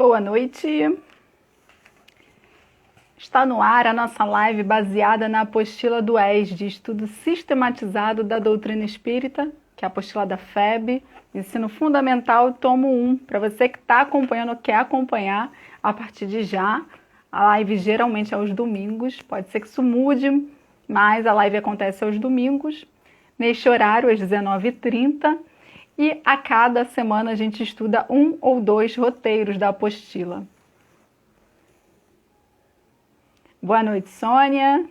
Boa noite. Está no ar a nossa live baseada na apostila do ESD, Estudo Sistematizado da Doutrina Espírita, que é a apostila da FEB, Ensino Fundamental, tomo 1. Para você que está acompanhando ou quer acompanhar, a partir de já, a live geralmente é aos domingos, pode ser que isso mude, mas a live acontece aos domingos, neste horário, às 19h30, e a cada semana a gente estuda 1 ou 2 roteiros da apostila. Boa noite, Sônia.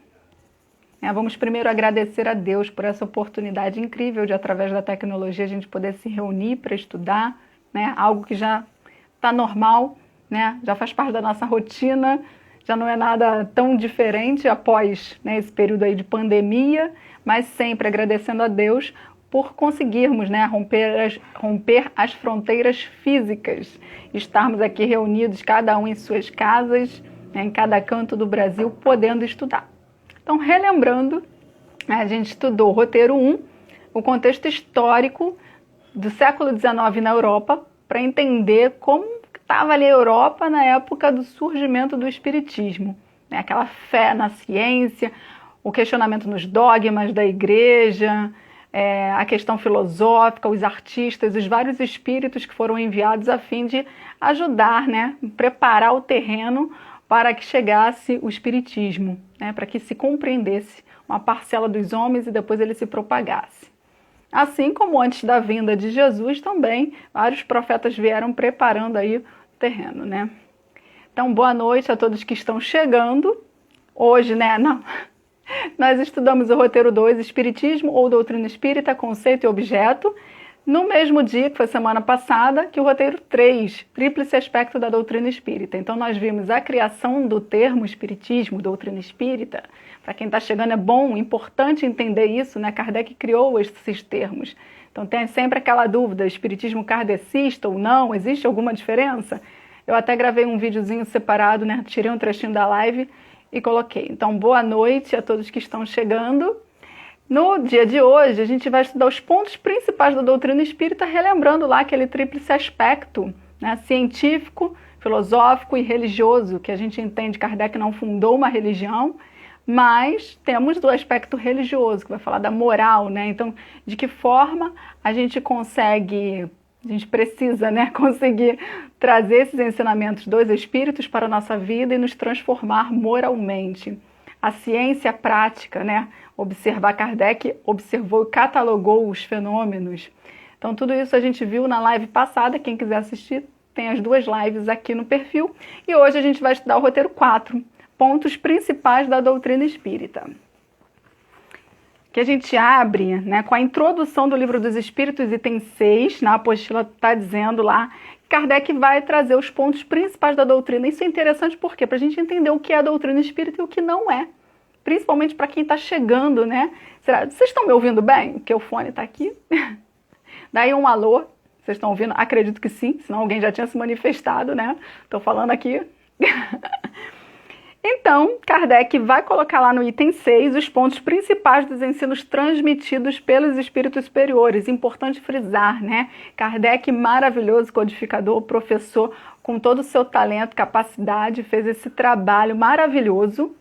Vamos primeiro agradecer a Deus por essa oportunidade incrível de, através da tecnologia, a gente poder se reunir para estudar, né? Algo que já está normal, né? Já faz parte da nossa rotina, já não é nada tão diferente após, né, esse período aí de pandemia, mas sempre agradecendo a Deus por conseguirmos, né, romper as fronteiras físicas, estarmos aqui reunidos, cada um em suas casas, né, em cada canto do Brasil, podendo estudar. Então, relembrando, a gente estudou o roteiro 1, o contexto histórico do século XIX na Europa, para entender como estava ali a Europa na época do surgimento do Espiritismo, né, aquela fé na ciência, o questionamento nos dogmas da igreja, a questão filosófica, os artistas, os vários espíritos que foram enviados a fim de ajudar, né, preparar o terreno para que chegasse o espiritismo, né, para que se compreendesse uma parcela dos homens e depois ele se propagasse. Assim como antes da vinda de Jesus também, vários profetas vieram preparando aí o terreno, né? Então, boa noite a todos que estão chegando. Hoje, né, nós estudamos o roteiro 2, Espiritismo ou Doutrina Espírita, Conceito e Objeto, no mesmo dia, que foi semana passada, que o roteiro 3, Tríplice Aspecto da Doutrina Espírita. Então nós vimos a criação do termo Espiritismo, Doutrina Espírita. Para quem está chegando é bom, importante entender isso, né? Kardec criou esses termos. Então tem sempre aquela dúvida, Espiritismo kardecista ou não, existe alguma diferença? Eu até gravei um videozinho separado, né? Tirei um trechinho da live e coloquei. Então, boa noite a todos que estão chegando. No dia de hoje, a gente vai estudar os pontos principais da doutrina espírita, relembrando lá aquele tríplice aspecto, né, científico, filosófico e religioso, que a gente entende que Kardec não fundou uma religião, mas temos do aspecto religioso, que vai falar da moral, né? Então, de que forma a gente precisa, né, conseguir trazer esses ensinamentos dos espíritos para a nossa vida e nos transformar moralmente. A ciência prática, né? Observar, Kardec observou e catalogou os fenômenos. Então, tudo isso a gente viu na live passada. Quem quiser assistir, tem as 2 lives aqui no perfil. E hoje a gente vai estudar o roteiro 4, pontos principais da doutrina espírita. Que a gente abre, né, com a introdução do Livro dos Espíritos, item 6, na apostila está dizendo lá, Kardec vai trazer os pontos principais da doutrina. Isso é interessante porque para a gente entender o que é a doutrina espírita e o que não é. Principalmente para quem está chegando, né? Vocês estão me ouvindo bem? Porque o fone está aqui. Daí um alô. Vocês estão ouvindo? Acredito que sim, senão alguém já tinha se manifestado, né? Estou falando aqui. Então, Kardec vai colocar lá no item 6 os pontos principais dos ensinos transmitidos pelos espíritos superiores. Importante frisar, né? Kardec, maravilhoso codificador, professor, com todo o seu talento, capacidade, fez esse trabalho maravilhoso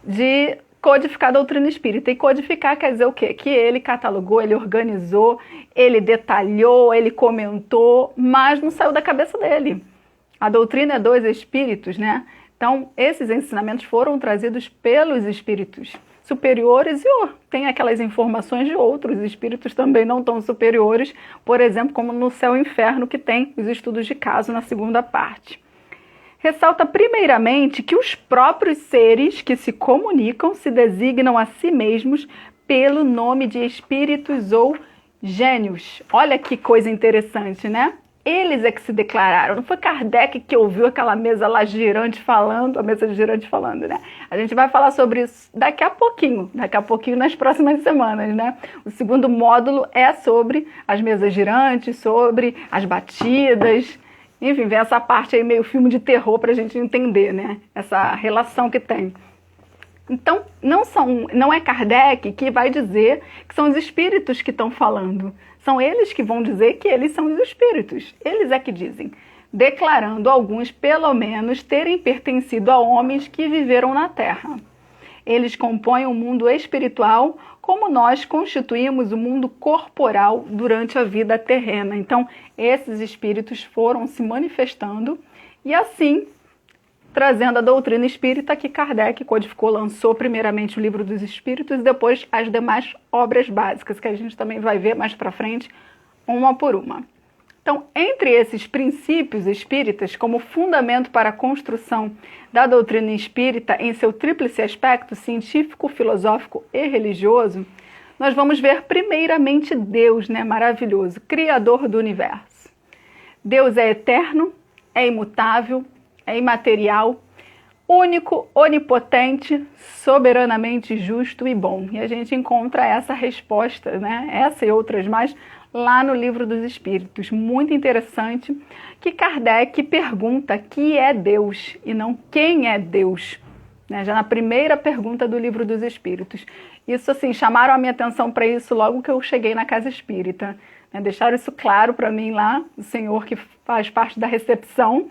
de codificar a doutrina espírita. E codificar quer dizer o quê? Que ele catalogou, ele organizou, ele detalhou, ele comentou, mas não saiu da cabeça dele. A doutrina é dos espíritos, né? Então, esses ensinamentos foram trazidos pelos espíritos superiores e tem aquelas informações de outros espíritos também não tão superiores, por exemplo, como no Céu e Inferno, que tem os estudos de caso na segunda parte. Ressalta primeiramente que os próprios seres que se comunicam se designam a si mesmos pelo nome de espíritos ou gênios. Olha que coisa interessante, né? Eles é que se declararam, não foi Kardec que ouviu aquela mesa lá girante falando, a mesa girante falando, né? A gente vai falar sobre isso daqui a pouquinho nas próximas semanas, né? O segundo módulo é sobre as mesas girantes, sobre as batidas, enfim, vem essa parte aí meio filme de terror para a gente entender, né? Essa relação que tem. Então, não é Kardec que vai dizer que são os espíritos que estão falando. São eles que vão dizer que eles são os espíritos. Eles é que dizem. declarando alguns, pelo menos, terem pertencido a homens que viveram na Terra. Eles compõem o mundo espiritual como nós constituímos o mundo corporal durante a vida terrena. Então, esses espíritos foram se manifestando e assim trazendo a doutrina espírita que Kardec codificou, lançou primeiramente o Livro dos Espíritos e depois as demais obras básicas, que a gente também vai ver mais para frente, uma por uma. Então, entre esses princípios espíritas, como fundamento para a construção da doutrina espírita em seu tríplice aspecto científico, filosófico e religioso, nós vamos ver primeiramente Deus, né, maravilhoso, Criador do universo. Deus é eterno, é imutável, é imaterial, único, onipotente, soberanamente justo e bom. E a gente encontra essa resposta, né? Essa e outras mais, lá no Livro dos Espíritos. Muito interessante que Kardec pergunta que é Deus e não quem é Deus, né? Já na primeira pergunta do Livro dos Espíritos. Isso, assim, chamaram a minha atenção para isso logo que eu cheguei na Casa Espírita, né? Deixaram isso claro para mim lá, o senhor que faz parte da recepção,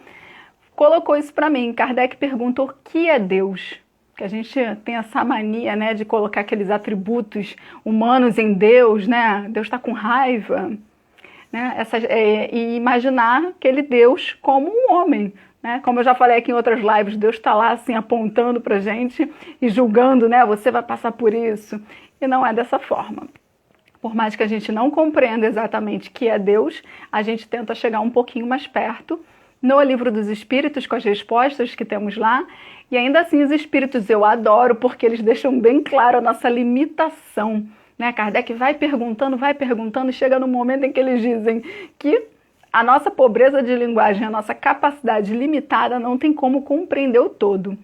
colocou isso para mim. Kardec perguntou o que é Deus. Que a gente tem essa mania, né, de colocar aqueles atributos humanos em Deus, né? Deus está com raiva, né? E imaginar aquele Deus como um homem, né? Como eu já falei aqui em outras lives, Deus está lá assim apontando para a gente e julgando, né? Você vai passar por isso. E não é dessa forma. Por mais que a gente não compreenda exatamente o que é Deus, a gente tenta chegar um pouquinho mais perto no Livro dos Espíritos, com as respostas que temos lá. E ainda assim, os Espíritos eu adoro, porque eles deixam bem claro a nossa limitação, né? Kardec vai perguntando, e chega no momento em que eles dizem que a nossa pobreza de linguagem, a nossa capacidade limitada não tem como compreender o todo.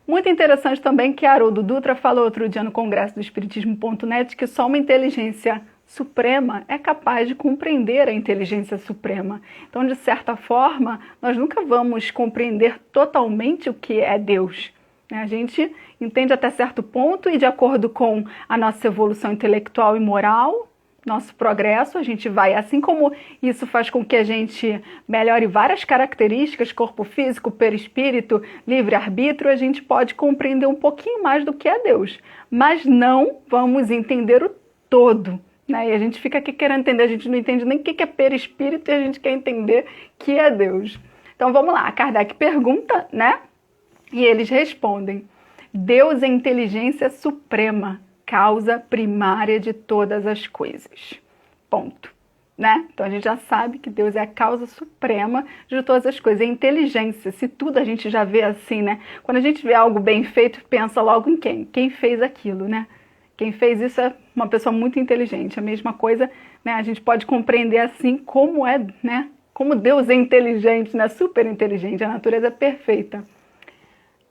Muito interessante também que Haroldo Dutra falou outro dia no Congresso do Espiritismo.net que só uma inteligência suprema é capaz de compreender a inteligência suprema. Então, de certa forma, nós nunca vamos compreender totalmente o que é Deus. A gente entende até certo ponto e, de acordo com a nossa evolução intelectual e moral, nosso progresso, a gente vai, assim como isso faz com que a gente melhore várias características, corpo físico, perispírito, livre-arbítrio, a gente pode compreender um pouquinho mais do que é Deus. Mas não vamos entender o todo. Né? E a gente fica aqui querendo entender, a gente não entende nem o que é perispírito e a gente quer entender que é Deus. Então vamos lá, Kardec pergunta, né? E eles respondem: Deus é inteligência suprema, causa primária de todas as coisas. Ponto. Né? Então a gente já sabe que Deus é a causa suprema de todas as coisas, é inteligência. Se tudo a gente já vê assim, né? Quando a gente vê algo bem feito, pensa logo em quem? Quem fez aquilo, né? Quem fez isso é uma pessoa muito inteligente. A mesma coisa, né? A gente pode compreender assim como é, né? Como Deus é inteligente, né? Super inteligente, a natureza é perfeita.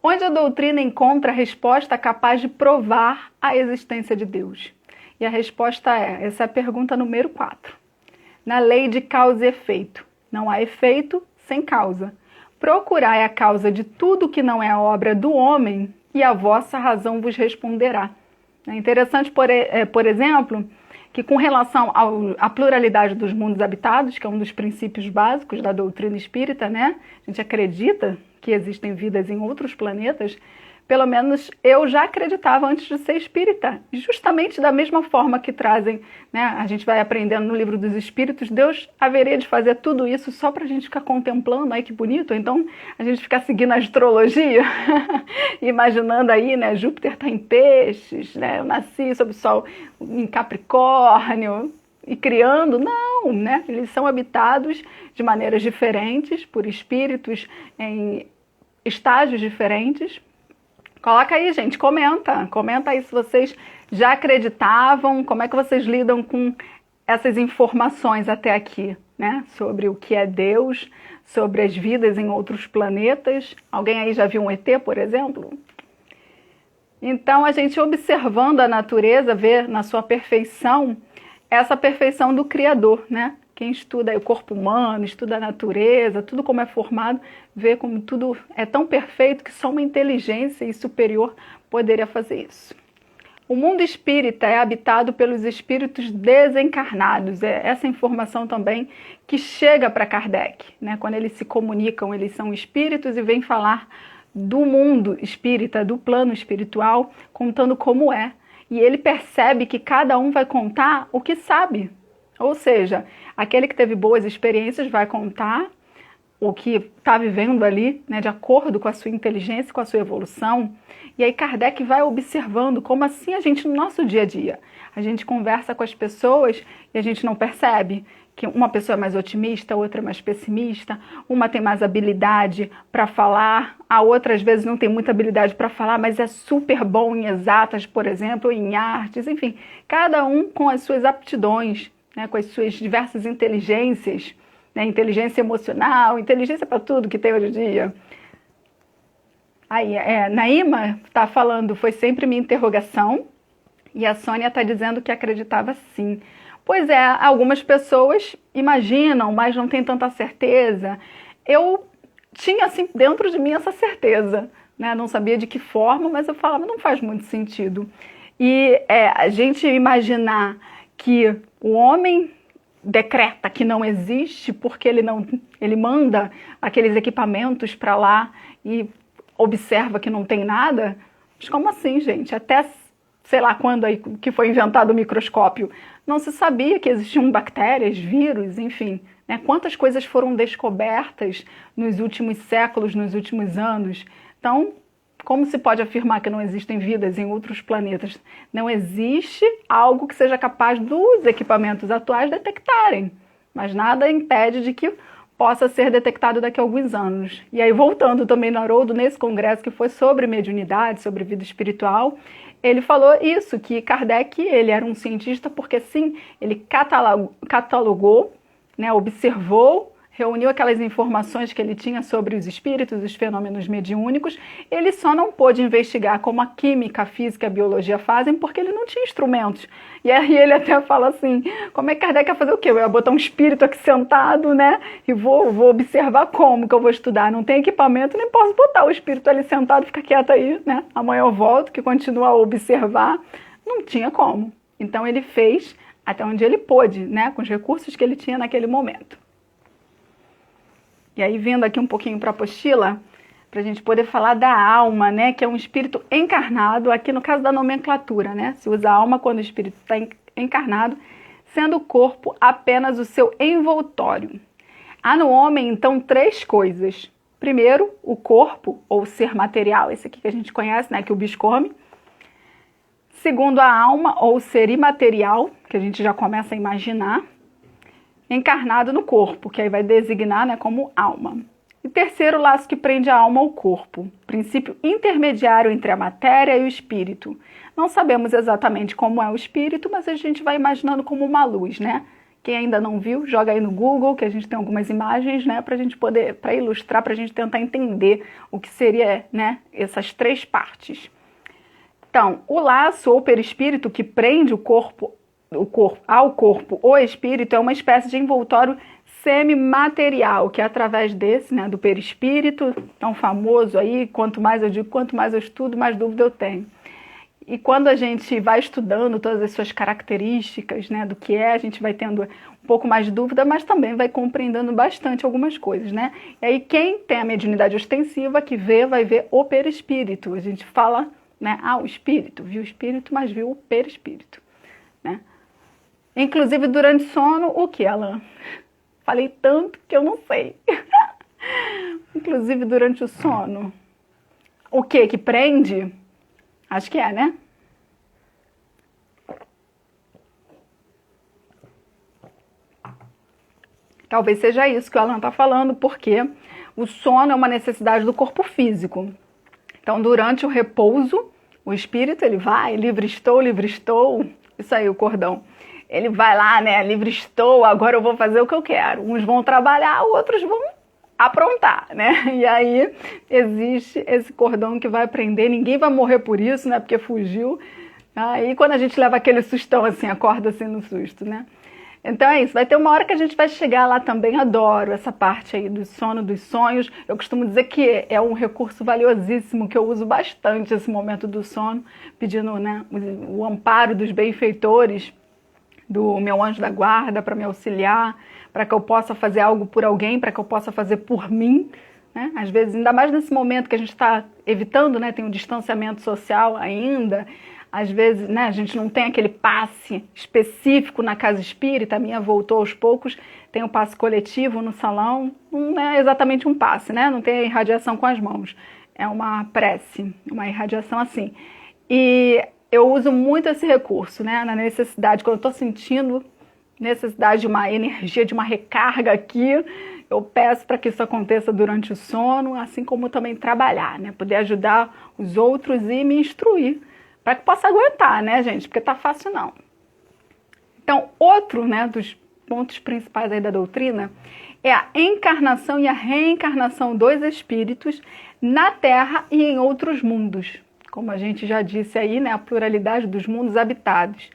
Onde a doutrina encontra a resposta capaz de provar a existência de Deus? E a resposta é, essa é a pergunta número 4. Na lei de causa e efeito. Não há efeito sem causa. Procurai a causa de tudo que não é obra do homem e a vossa razão vos responderá. É interessante, por exemplo, que com relação à pluralidade dos mundos habitados, que é um dos princípios básicos da doutrina espírita, né? A gente acredita que existem vidas em outros planetas, pelo menos eu já acreditava antes de ser espírita. Justamente da mesma forma que trazem, né? A gente vai aprendendo no Livro dos Espíritos, Deus haveria de fazer tudo isso só para a gente ficar contemplando, ai que bonito, então a gente ficar seguindo a astrologia, imaginando aí, né? Júpiter está em peixes, né? Eu nasci sob o Sol em Capricórnio, e criando, não, né? Eles são habitados de maneiras diferentes, por espíritos em estágios diferentes. Coloca aí, gente, comenta aí se vocês já acreditavam, como é que vocês lidam com essas informações até aqui, né? Sobre o que é Deus, sobre as vidas em outros planetas. Alguém aí já viu um ET, por exemplo? Então, a gente observando a natureza, vê na sua perfeição, essa perfeição do Criador, né? Quem estuda o corpo humano, estuda a natureza, tudo como é formado, vê como tudo é tão perfeito que só uma inteligência superior poderia fazer isso. O mundo espírita é habitado pelos espíritos desencarnados. É essa informação também que chega para Kardec, né? Quando eles se comunicam, eles são espíritos e vêm falar do mundo espírita, do plano espiritual, contando como é. E ele percebe que cada um vai contar o que sabe. Ou seja, aquele que teve boas experiências vai contar o que está vivendo ali, né, de acordo com a sua inteligência, com a sua evolução. E aí Kardec vai observando como assim a gente, no nosso dia a dia, a gente conversa com as pessoas e a gente não percebe que uma pessoa é mais otimista, outra é mais pessimista, uma tem mais habilidade para falar, a outra às vezes não tem muita habilidade para falar, mas é super bom em exatas, por exemplo, em artes, enfim, cada um com as suas aptidões, né, com as suas diversas inteligências, né, inteligência emocional, inteligência para tudo que tem hoje em dia. Aí, Naima está falando, foi sempre minha interrogação, e a Sônia está dizendo que acreditava sim. Pois é, algumas pessoas imaginam, mas não têm tanta certeza. Eu tinha assim dentro de mim essa certeza, né? Não sabia de que forma, mas eu falava, não faz muito sentido. E a gente imaginar que o homem decreta que não existe porque ele manda aqueles equipamentos para lá e observa que não tem nada, mas como assim, gente? Até sei lá quando aí que foi inventado o microscópio, não se sabia que existiam bactérias, vírus, enfim, né? Quantas coisas foram descobertas nos últimos séculos, nos últimos anos. Então, como se pode afirmar que não existem vidas em outros planetas? Não existe algo que seja capaz dos equipamentos atuais detectarem, mas nada impede de que possa ser detectado daqui a alguns anos. E aí, voltando também no Haroldo, nesse congresso que foi sobre mediunidade, sobre vida espiritual, ele falou isso, que Kardec ele era um cientista porque, sim, ele catalogou, né, observou, reuniu aquelas informações que ele tinha sobre os espíritos, os fenômenos mediúnicos. Ele só não pôde investigar como a química, a física e a biologia fazem porque ele não tinha instrumentos. E aí ele até fala assim, como é que Kardec ia fazer o quê? Eu ia botar um espírito aqui sentado, né? E vou observar como que eu vou estudar. Não tem equipamento, nem posso botar o espírito ali sentado, fica quieto aí, né? Amanhã eu volto, que continua a observar. Não tinha como. Então ele fez até onde ele pôde, né? Com os recursos que ele tinha naquele momento. E aí, vindo aqui um pouquinho para a apostila, para a gente poder falar da alma, né, que é um espírito encarnado, aqui no caso da nomenclatura, né, se usa a alma quando o espírito está encarnado, sendo o corpo apenas o seu envoltório. Há no homem, então, 3 coisas. Primeiro, o corpo, ou ser material, esse aqui que a gente conhece, né, que o bicho come. Segundo, a alma, ou ser imaterial, que a gente já começa a imaginar, encarnado no corpo, que aí vai designar, né, como alma. E terceiro, o laço que prende a alma ao corpo, princípio intermediário entre a matéria e o espírito. Não sabemos exatamente como é o espírito, mas a gente vai imaginando como uma luz, né? Quem ainda não viu, joga aí no Google, que a gente tem algumas imagens, né, para a gente poder, para ilustrar, para a gente tentar entender o que seria, né, essas 3 partes. Então, o laço ou perispírito que prende o corpo ao corpo, o espírito, é uma espécie de envoltório semimaterial, que é através desse, né, do perispírito, tão famoso aí, quanto mais eu digo, quanto mais eu estudo, mais dúvida eu tenho. E quando a gente vai estudando todas as suas características, né, do que é, a gente vai tendo um pouco mais de dúvida, mas também vai compreendendo bastante algumas coisas, né? E aí quem tem a mediunidade ostensiva, que vê, vai ver o perispírito. A gente fala, né, o espírito, viu o espírito, mas viu o perispírito, né? Inclusive, durante sono, o que, Alan? Falei tanto que eu não sei. Inclusive, durante o sono. O que que prende? Acho que é, né? Talvez seja isso que o Alan está falando, porque o sono é uma necessidade do corpo físico. Então, durante o repouso, o espírito, ele vai, livre estou, isso aí, o cordão. Ele vai lá, né, livre estou, agora eu vou fazer o que eu quero. Uns vão trabalhar, outros vão aprontar, né? E aí existe esse cordão que vai prender, ninguém vai morrer por isso, né, porque fugiu. Aí quando a gente leva aquele sustão assim, acorda assim no susto, né? Então é isso, vai ter uma hora que a gente vai chegar lá também, adoro essa parte aí do sono, dos sonhos. Eu costumo dizer que é um recurso valiosíssimo, que eu uso bastante esse momento do sono, pedindo, né, o amparo dos benfeitores, do meu anjo da guarda, para me auxiliar, para que eu possa fazer algo por alguém, para que eu possa fazer por mim, né? Às vezes, ainda mais nesse momento que a gente está evitando, né, tem um distanciamento social ainda. Às vezes, né, a gente não tem aquele passe específico na casa espírita, a minha voltou aos poucos, tem um passe coletivo no salão, não é exatamente um passe, né? Não tem a irradiação com as mãos, é uma prece, uma irradiação assim. E eu uso muito esse recurso, né, na necessidade, quando eu estou sentindo necessidade de uma energia, de uma recarga aqui, eu peço para que isso aconteça durante o sono, assim como também trabalhar, né, poder ajudar os outros e me instruir, para que possa aguentar, né, gente? Porque tá fácil não. Então, outro, né, dos pontos principais aí da doutrina é a encarnação e a reencarnação dos espíritos na Terra e em outros mundos. Como a gente já disse aí, né, a pluralidade dos mundos habitados.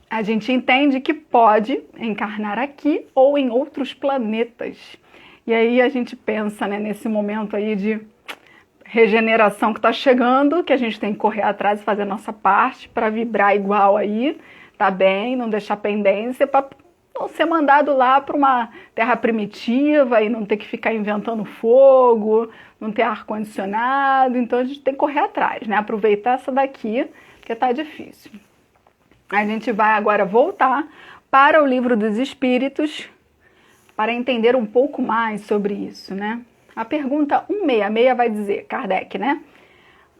A gente entende que pode encarnar aqui ou em outros planetas. E aí a gente pensa, né, nesse momento aí de regeneração que está chegando, que a gente tem que correr atrás e fazer a nossa parte para vibrar igual aí, tá bem, não deixar pendência, para não ser mandado lá para uma terra primitiva e não ter que ficar inventando fogo, não ter ar-condicionado. Então a gente tem que correr atrás, né? Aproveitar essa daqui, porque tá difícil. A gente vai agora voltar para o Livro dos Espíritos para entender um pouco mais sobre isso, né? A pergunta 166 vai dizer, Kardec, né?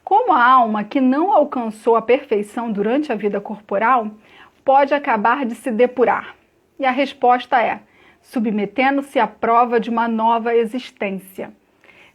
Como a alma que não alcançou a perfeição durante a vida corporal pode acabar de se depurar? E a resposta é, submetendo-se à prova de uma nova existência.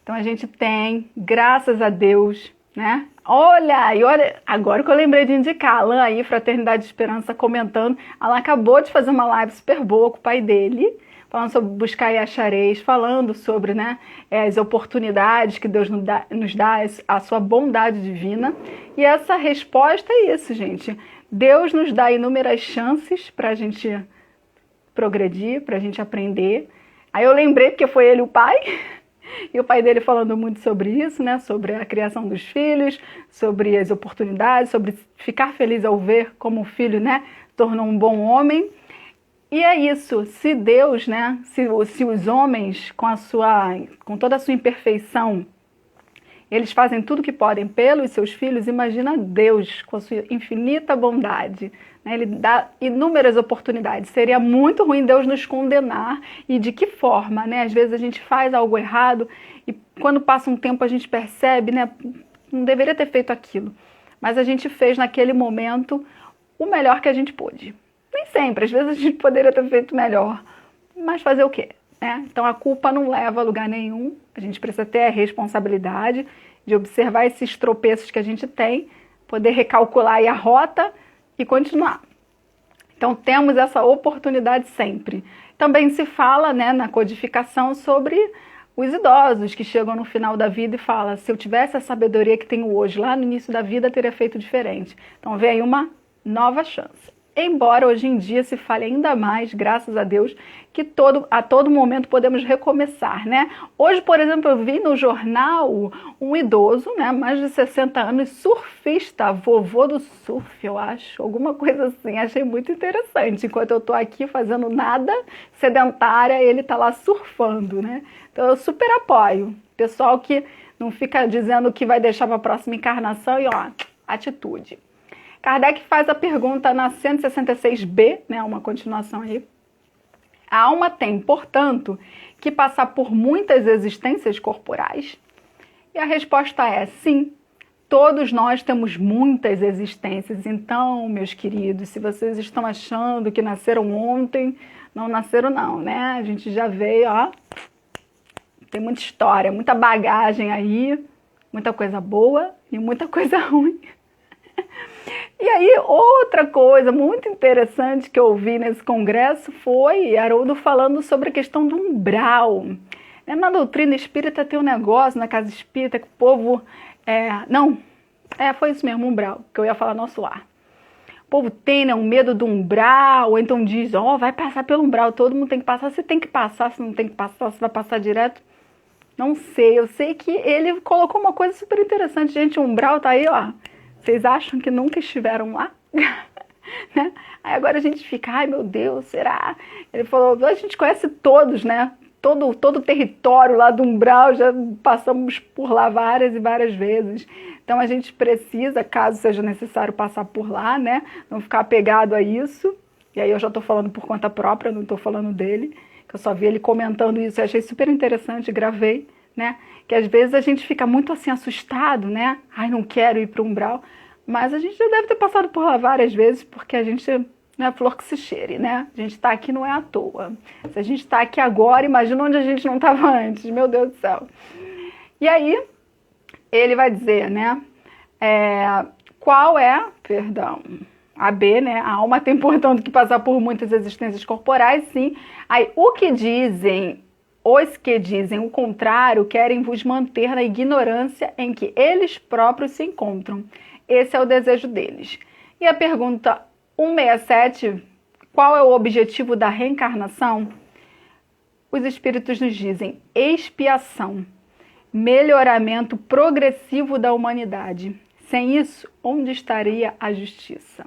Então a gente tem, graças a Deus, né? Olha, e olha, agora que eu lembrei de indicar, a Alain aí, Fraternidade de Esperança, comentando, ela acabou de fazer uma live super boa com o pai dele, falando sobre buscar e achareis, falando sobre, né, as oportunidades que Deus nos dá, a sua bondade divina. E essa resposta é isso, gente. Deus nos dá inúmeras chances para a gente progredir, para a gente aprender. Aí eu lembrei, porque foi ele o pai, e o pai dele falando muito sobre isso, né, sobre a criação dos filhos, sobre as oportunidades, sobre ficar feliz ao ver como o filho, né, tornou um bom homem. E é isso, se Deus, né, se os homens, com toda a sua imperfeição, eles fazem tudo que podem pelos seus filhos, imagina Deus com a sua infinita bondade, né? Ele dá inúmeras oportunidades. Seria muito ruim Deus nos condenar, e de que forma, né? Às vezes a gente faz algo errado e quando passa um tempo a gente percebe, né, não deveria ter feito aquilo, mas a gente fez naquele momento o melhor que a gente pôde. Nem sempre, às vezes a gente poderia ter feito melhor, mas fazer o quê? Então a culpa não leva a lugar nenhum, a gente precisa ter a responsabilidade de observar esses tropeços que a gente tem, poder recalcular aí a rota e continuar. Então temos essa oportunidade sempre. Também se fala, né, na codificação sobre os idosos que chegam no final da vida e falam, se eu tivesse a sabedoria que tenho hoje, lá no início da vida, teria feito diferente. Então vem aí uma nova chance. Embora hoje em dia se fale ainda mais, graças a Deus, que a todo momento podemos recomeçar, né? Hoje, por exemplo, eu vi no jornal um idoso, né, mais de 60 anos, surfista, vovô do surf, eu acho, alguma coisa assim, achei muito interessante. Enquanto eu tô aqui fazendo nada, sedentária, ele tá lá surfando, né? Então eu super apoio. Pessoal que não fica dizendo que vai deixar para a próxima encarnação e ó, atitude. Kardec faz a pergunta na 166b, né, uma continuação aí. A alma tem, portanto, que passar por muitas existências corporais? E a resposta é sim, todos nós temos muitas existências. Então, meus queridos, se vocês estão achando que nasceram ontem, não nasceram não, né? A gente já veio, ó, tem muita história, muita bagagem aí, muita coisa boa e muita coisa ruim. E aí, outra coisa muito interessante que eu ouvi nesse congresso foi Haroldo falando sobre a questão do umbral. Na doutrina espírita tem um negócio, na casa espírita, que o povo... foi isso mesmo, umbral, que eu ia falar nosso lar. povo tem, né, um medo do umbral, ou então diz, vai passar pelo umbral, todo mundo tem que passar, você tem que passar, se não tem que passar, você vai passar direto. Não sei, eu sei que ele colocou uma coisa super interessante, gente, o umbral tá aí, ó, vocês acham que nunca estiveram lá? Né? Aí agora a gente fica, ai meu Deus, será? Ele falou, a gente conhece todos, né? Todo o território lá do umbral, já passamos por lá várias e várias vezes. Então a gente precisa, caso seja necessário passar por lá, né? Não ficar apegado a isso. E aí eu já estou falando por conta própria, não estou falando dele, que eu só vi ele comentando isso, eu achei super interessante, gravei, né? Que às vezes a gente fica muito assim assustado, né? Ai, não quero ir para o umbral. Mas a gente já deve ter passado por lá várias vezes, porque a gente não é flor que se cheire, né? A gente está aqui não é à toa. Se a gente está aqui agora, imagina onde a gente não estava antes, meu Deus do céu. E aí, ele vai dizer, né? A B, né? A alma tem, portanto, que passar por muitas existências corporais, sim. Aí, os que dizem o contrário querem vos manter na ignorância em que eles próprios se encontram. Esse é o desejo deles. E a pergunta 167, qual é o objetivo da reencarnação? Os espíritos nos dizem expiação, melhoramento progressivo da humanidade. Sem isso, onde estaria a justiça?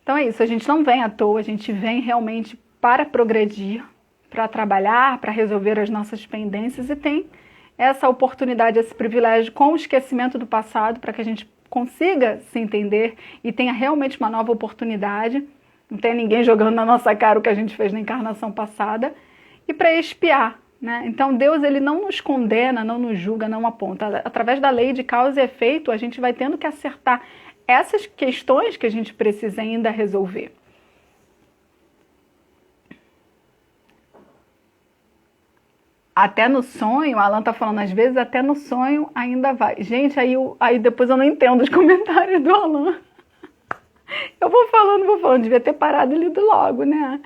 Então é isso, a gente não vem à toa, a gente vem realmente para progredir, para trabalhar, para resolver as nossas pendências e tem essa oportunidade, esse privilégio com o esquecimento do passado para que a gente consiga se entender e tenha realmente uma nova oportunidade, não tem ninguém jogando na nossa cara o que a gente fez na encarnação passada, e para expiar, né? Então Deus ele não nos condena, não nos julga, não aponta. Através da lei de causa e efeito, a gente vai tendo que acertar essas questões que a gente precisa ainda resolver. Até no sonho, a Alan tá falando, às vezes até no sonho ainda vai. Gente, aí depois eu não entendo os comentários do Alan. Eu vou falando, devia ter parado e lido logo, né?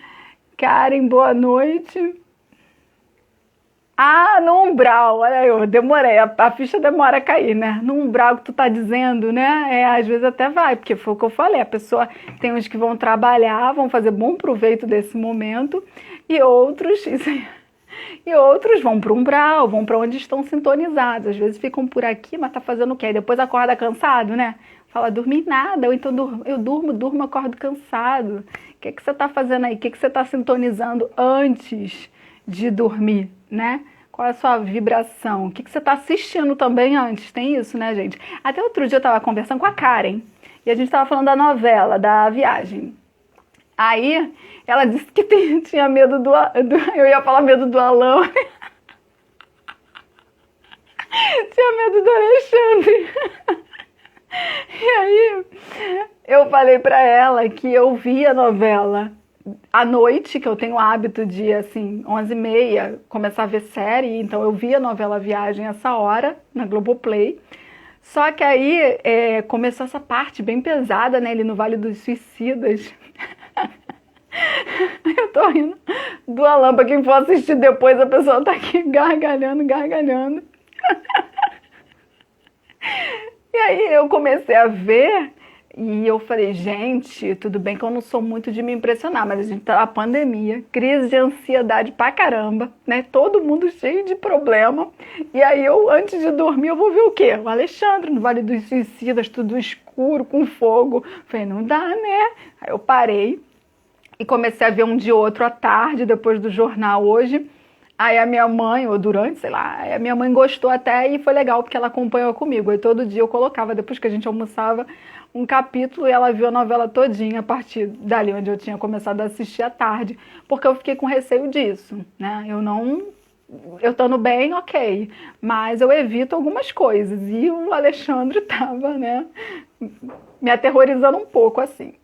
Karen, boa noite. Ah, no umbral, olha eu demorei, a ficha demora a cair, né? No umbral que tu tá dizendo, né? Às vezes até vai, porque foi o que eu falei, a pessoa tem uns que vão trabalhar, vão fazer bom proveito desse momento, e outros vão para o umbral, vão para onde estão sintonizados. Às vezes ficam por aqui, mas tá fazendo o quê? Depois acorda cansado, né? Fala, dormir nada, ou então eu durmo, acordo cansado. O que você tá fazendo aí? O que você tá sintonizando antes de dormir, né? Qual é a sua vibração? O que você tá assistindo também antes? Tem isso, né, gente? Até outro dia eu tava conversando com a Karen, e a gente tava falando da novela, da viagem. Aí, ela disse que tinha medo eu ia falar medo do Alan. Tinha medo do Alexandre. E aí, eu falei pra ela que eu via a novela à noite, que eu tenho o hábito de, assim, 11h30, começar a ver série, então eu via a novela Viagem essa hora, na Globoplay. Só que aí começou essa parte bem pesada, né, ali no Vale dos Suicidas. Eu tô rindo do Alan, pra quem for assistir depois, a pessoa tá aqui gargalhando. E aí eu comecei a ver e eu falei, gente, tudo bem que eu não sou muito de me impressionar, mas a gente tá na pandemia, crise de ansiedade pra caramba, né? Todo mundo cheio de problema. E aí eu, antes de dormir, eu vou ver o quê? O Alexandre no Vale dos Suicidas, tudo escuro, com fogo. Falei, não dá, né? Aí eu parei e comecei a ver um de outro à tarde, depois do jornal hoje. Aí a minha mãe, ou durante, sei lá, a minha mãe gostou até e foi legal, porque ela acompanhou comigo. Aí todo dia eu colocava, depois que a gente almoçava, um capítulo e ela viu a novela todinha a partir dali onde eu tinha começado a assistir à tarde, porque eu fiquei com receio disso, né? Eu estando bem, ok, mas eu evito algumas coisas. E o Alexandre tava, né, me aterrorizando um pouco assim.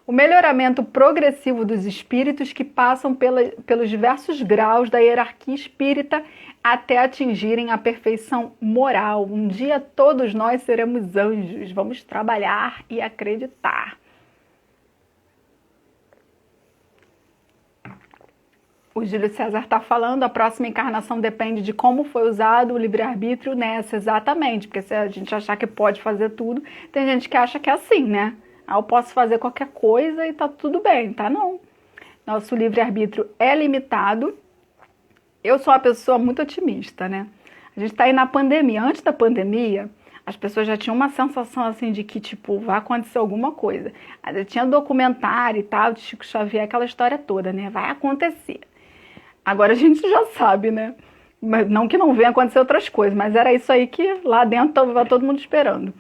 O melhoramento progressivo dos espíritos que passam pelos diversos graus da hierarquia espírita até atingirem a perfeição moral. Um dia todos nós seremos anjos. Vamos trabalhar e acreditar. O Júlio César está falando, a próxima encarnação depende de como foi usado o livre-arbítrio nessa, exatamente, porque se a gente achar que pode fazer tudo, tem gente que acha que é assim, né? Eu posso fazer qualquer coisa e tá tudo bem, tá? Não. Nosso livre-arbítrio é limitado. Eu sou uma pessoa muito otimista, né? A gente tá aí na pandemia. Antes da pandemia, as pessoas já tinham uma sensação assim de que, tipo, vai acontecer alguma coisa. Aí tinha documentário e tal, de Chico Xavier, aquela história toda, né? Vai acontecer. Agora a gente já sabe, né? Mas não que não venha acontecer outras coisas, mas era isso aí que lá dentro estava todo mundo esperando.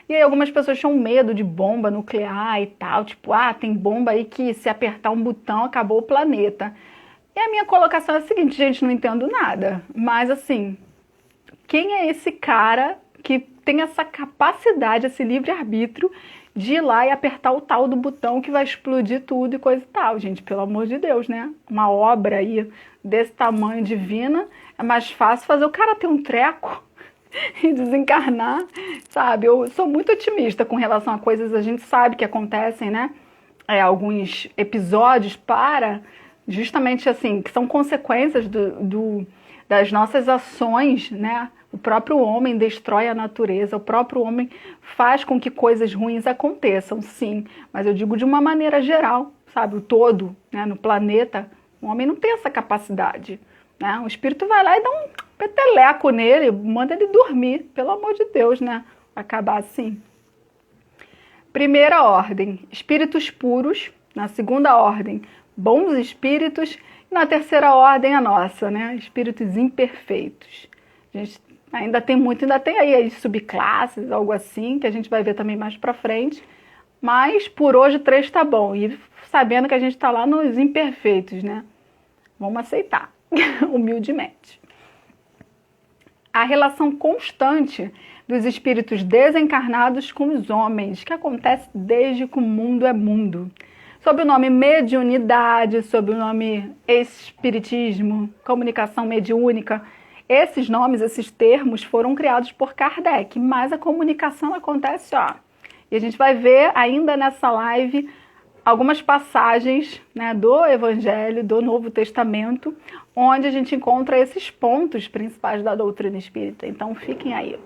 E aí algumas pessoas tinham medo de bomba nuclear e tal, tipo, tem bomba aí que se apertar um botão acabou o planeta. E a minha colocação é a seguinte, gente, não entendo nada, mas assim, quem é esse cara que tem essa capacidade, esse livre-arbítrio de ir lá e apertar o tal do botão que vai explodir tudo e coisa e tal, gente, pelo amor de Deus, né? Uma obra aí desse tamanho divina, é mais fácil fazer o cara ter um treco e desencarnar, sabe? Eu sou muito otimista com relação a coisas, a gente sabe que acontecem, né? Alguns episódios justamente assim, que são consequências das nossas ações, né? O próprio homem destrói a natureza, o próprio homem faz com que coisas ruins aconteçam, sim. Mas eu digo de uma maneira geral, sabe? O todo, né? No planeta, o homem não tem essa capacidade, né? O espírito vai lá e dá um peteleco nele, manda ele dormir, pelo amor de Deus, né? Vai acabar assim. Primeira ordem, espíritos puros. Na segunda ordem, bons espíritos. E na terceira ordem, a nossa, né? Espíritos imperfeitos. A gente ainda tem aí as subclasses, algo assim, que a gente vai ver também mais pra frente. Mas por hoje 3 tá bom. E sabendo que a gente tá lá nos imperfeitos, né? Vamos aceitar, humildemente. A relação constante dos espíritos desencarnados com os homens, que acontece desde que o mundo é mundo. Sob o nome mediunidade, sob o nome espiritismo, comunicação mediúnica. Esses nomes, esses termos foram criados por Kardec, mas a comunicação acontece, E a gente vai ver ainda nessa live algumas passagens, né, do Evangelho, do Novo Testamento, onde a gente encontra esses pontos principais da doutrina espírita. Então fiquem aí.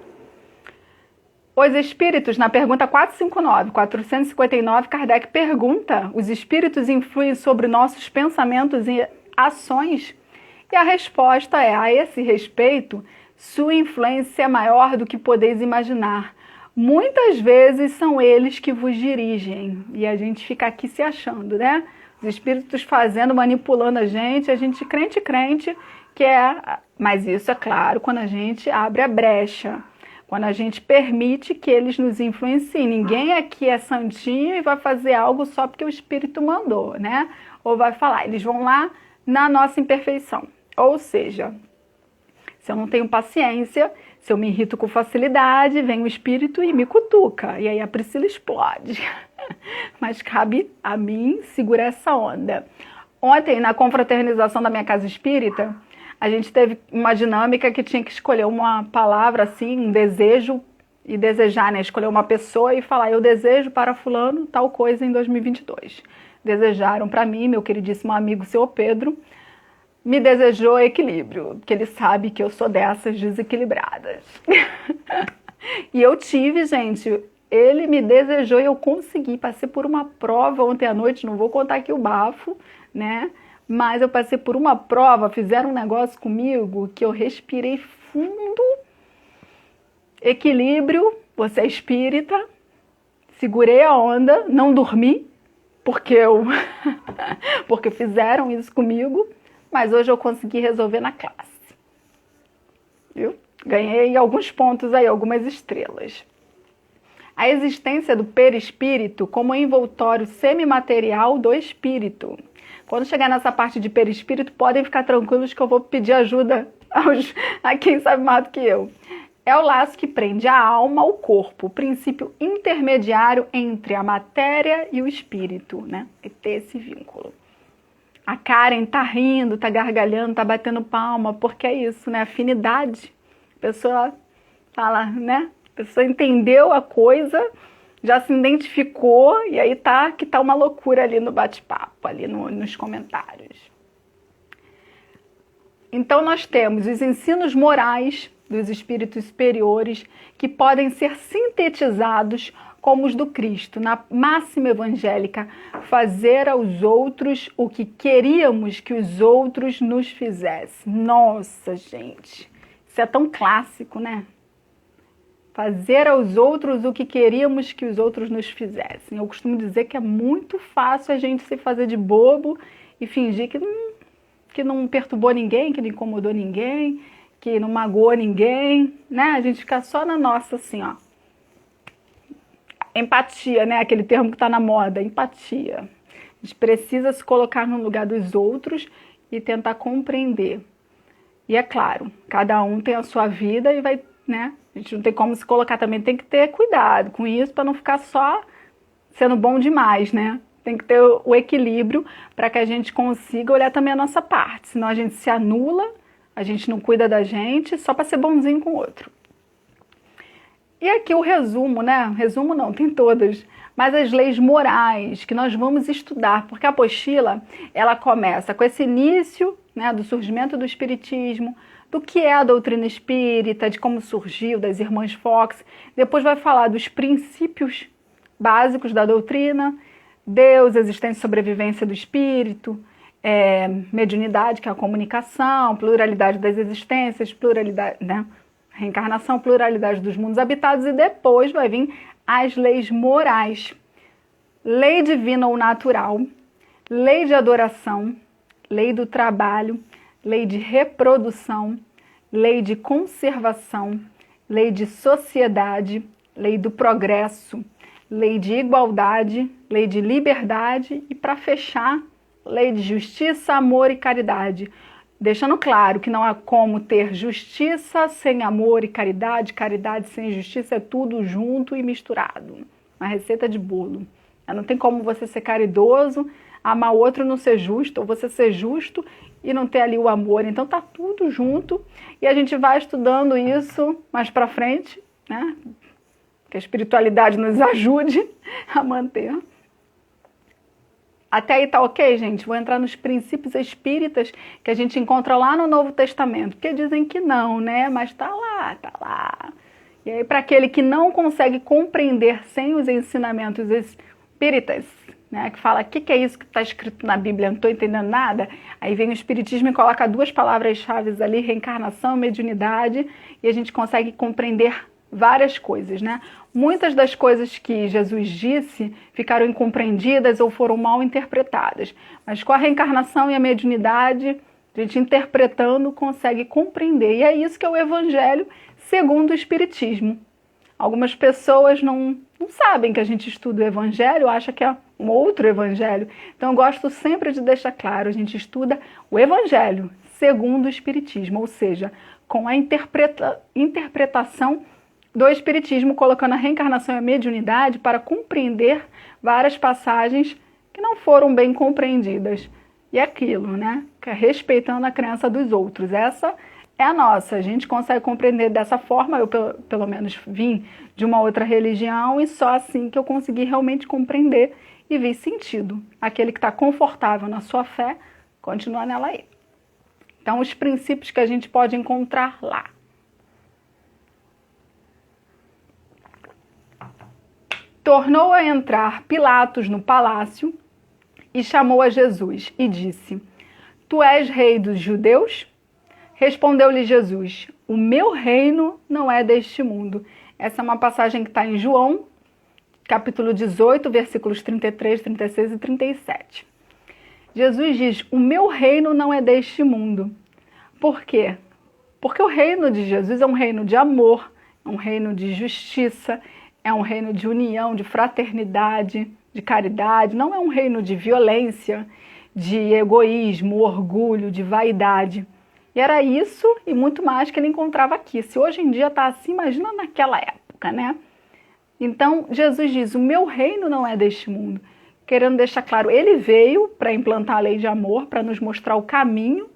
Os espíritos, na pergunta 459, Kardec pergunta: os espíritos influem sobre nossos pensamentos e ações? E a resposta é: a esse respeito, sua influência é maior do que podeis imaginar. Muitas vezes são eles que vos dirigem. E a gente fica aqui se achando, né? Os espíritos fazendo, manipulando a gente crente, mas isso é claro quando a gente abre a brecha. Quando a gente permite que eles nos influenciem. Ninguém aqui é santinho e vai fazer algo só porque o Espírito mandou, né? Ou vai falar, eles vão lá na nossa imperfeição. Ou seja, se eu não tenho paciência, se eu me irrito com facilidade, vem o Espírito e me cutuca. E aí a Priscila explode. Mas cabe a mim segurar essa onda. Ontem, na confraternização da minha casa espírita, a gente teve uma dinâmica que tinha que escolher uma palavra, assim, um desejo, e desejar, né? Escolher uma pessoa e falar, eu desejo para fulano tal coisa em 2022. Desejaram para mim, meu queridíssimo amigo, seu Pedro, me desejou equilíbrio, porque ele sabe que eu sou dessas desequilibradas. E eu tive, gente, ele me desejou e eu consegui, passei por uma prova ontem à noite, não vou contar aqui o bafo, né? Mas eu passei por uma prova, fizeram um negócio comigo que eu respirei fundo, equilíbrio, você é espírita, segurei a onda, não dormi, porque fizeram isso comigo, mas hoje eu consegui resolver na classe. Viu? Ganhei alguns pontos aí, algumas estrelas. A existência do perispírito como envoltório semimaterial do espírito. Quando chegar nessa parte de perispírito, podem ficar tranquilos que eu vou pedir ajuda a quem sabe mais do que eu. É o laço que prende a alma ao corpo, o princípio intermediário entre a matéria e o espírito, né? E ter esse vínculo. A Karen tá rindo, tá gargalhando, tá batendo palma, porque é isso, né? Afinidade. A pessoa fala, né? A pessoa entendeu a coisa, já se identificou, e aí tá uma loucura ali no bate-papo, ali nos comentários. Então nós temos os ensinos morais dos espíritos superiores que podem ser sintetizados como os do Cristo, na máxima evangélica, fazer aos outros o que queríamos que os outros nos fizessem. Nossa, gente, isso é tão clássico, né? Fazer aos outros o que queríamos que os outros nos fizessem. Eu costumo dizer que é muito fácil a gente se fazer de bobo e fingir que não perturbou ninguém, que não incomodou ninguém, que não magoou ninguém, né? A gente fica só na nossa, assim, ó. Empatia, né? Aquele termo que está na moda, empatia. A gente precisa se colocar no lugar dos outros e tentar compreender. E é claro, cada um tem a sua vida e vai, né? A gente não tem como se colocar também, tem que ter cuidado com isso para não ficar só sendo bom demais, né? Tem que ter o equilíbrio para que a gente consiga olhar também a nossa parte. Senão a gente se anula, a gente não cuida da gente só para ser bonzinho com o outro. E aqui o resumo, né? Resumo não, tem todas. Mas as leis morais que nós vamos estudar, porque a apostila, ela começa com esse início, né, do surgimento do espiritismo, do que é a doutrina espírita, de como surgiu, das irmãs Fox. Depois vai falar dos princípios básicos da doutrina, Deus, existência e sobrevivência do espírito, mediunidade, que é a comunicação, pluralidade das existências, pluralidade, né? Reencarnação, pluralidade dos mundos habitados, e depois vai vir as leis morais. Lei divina ou natural, lei de adoração, lei do trabalho, lei de reprodução, lei de conservação, lei de sociedade, lei do progresso, lei de igualdade, lei de liberdade e, para fechar, lei de justiça, amor e caridade. Deixando claro que não há como ter justiça sem amor e caridade, caridade sem justiça, é tudo junto e misturado. Uma receita de bolo. Não tem como você ser caridoso, amar o outro e não ser justo, ou você ser justo e não ter ali o amor. Então tá tudo junto e a gente vai estudando isso mais pra frente, né? Que a espiritualidade nos ajude a manter. Até aí tá ok, gente? Vou entrar nos princípios espíritas que a gente encontra lá no Novo Testamento, porque dizem que não, né? Mas tá lá, tá lá. E aí, para aquele que não consegue compreender sem os ensinamentos espíritas, né? Que fala, o que é isso que está escrito na Bíblia? Não estou entendendo nada. Aí vem o Espiritismo e coloca duas palavras-chave ali, reencarnação e mediunidade, e a gente consegue compreender várias coisas, né? Muitas das coisas que Jesus disse ficaram incompreendidas ou foram mal interpretadas. Mas com a reencarnação e a mediunidade, a gente interpretando consegue compreender. E é isso que é o Evangelho segundo o Espiritismo. Algumas pessoas não sabem que a gente estuda o Evangelho, acham que é um outro Evangelho. Então eu gosto sempre de deixar claro, a gente estuda o Evangelho segundo o Espiritismo, ou seja, com a interpretação do Espiritismo, colocando a reencarnação e a mediunidade para compreender várias passagens que não foram bem compreendidas. E é aquilo, né? Que é respeitando a crença dos outros. Essa é a nossa. A gente consegue compreender dessa forma. Eu, pelo menos, vim de uma outra religião e só assim que eu consegui realmente compreender e vi sentido. Aquele que está confortável na sua fé, continua nela aí. Então, os princípios que a gente pode encontrar lá. Tornou a entrar Pilatos no palácio e chamou a Jesus e disse: Tu és rei dos judeus? Respondeu-lhe Jesus: O meu reino não é deste mundo. Essa é uma passagem que está em João, capítulo 18, versículos 33, 36 e 37. Jesus diz: O meu reino não é deste mundo. Por quê? Porque o reino de Jesus é um reino de amor, é um reino de justiça, é um reino de união, de fraternidade, de caridade. Não é um reino de violência, de egoísmo, orgulho, de vaidade. E era isso e muito mais que ele encontrava aqui. Se hoje em dia está assim, imagina naquela época, né? Então, Jesus diz, o meu reino não é deste mundo. Querendo deixar claro, ele veio para implantar a lei de amor, para nos mostrar o caminho,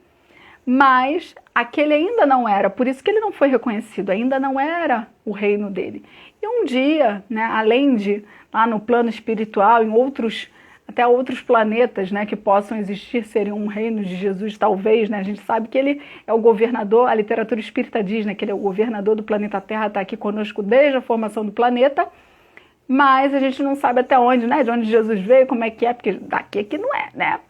mas aquele ainda não era, por isso que ele não foi reconhecido, ainda não era o reino dele. E um dia, né, além de lá no plano espiritual, em outros até outros planetas, né, que possam existir, seriam um reino de Jesus, talvez, né? A gente sabe que ele é o governador, a literatura espírita diz, né, que ele é o governador do planeta Terra, está aqui conosco desde a formação do planeta, mas a gente não sabe até onde, né, de onde Jesus veio, como é, porque daqui é que não é, né?